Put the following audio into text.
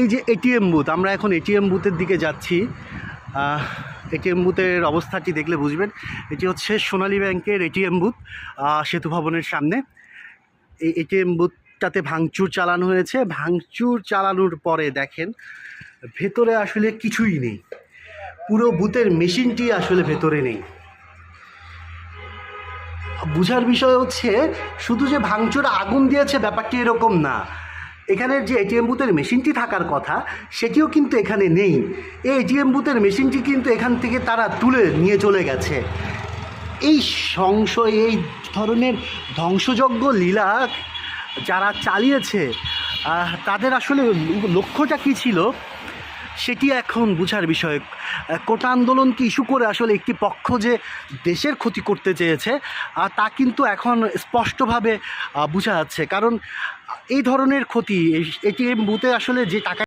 এই যে ATM booth, আমরা এখন এটিএম বুথের দিকে যাচ্ছি। এটিএম বুথের অবস্থাটি দেখলে বুঝবেন। এটি হচ্ছে সোনালী ব্যাংকের এটিএম বুথ, সেতু ভবনের সামনে। এই এটিএম বুথটাতে ভাঙচুর চালানো হয়েছে। ভাঙচুর চালানোর পরে দেখেন ভেতরে আসলে কিছুই নেই, পুরো বুথের মেশিনটি আসলে ভেতরে নেই। বুঝার বিষয় হচ্ছে শুধু যে ভাঙচুর আগুন দিয়েছে ব্যাপারটি এরকম না, এখানের যে এটিএম বুথের মেশিনটি থাকার কথা সেটিও কিন্তু এখানে নেই। এই এটিএম বুথের মেশিনটি কিন্তু এখান থেকে তারা তুলে নিয়ে চলে গেছে। এই সংশয়, এই ধরনের ধ্বংসযজ্ঞ লীলা যারা চালিয়েছে তাদের আসলে লক্ষ্যটা কী ছিল সেটি এখন বুঝার বিষয়। কোটা আন্দোলনকে ইস্যু করে আসলে একটি পক্ষ যে দেশের ক্ষতি করতে চেয়েছে তা কিন্তু এখন স্পষ্টভাবে বোঝা যাচ্ছে। কারণ এই ধরনের ক্ষতি, এটিএম বুথে আসলে যে টাকা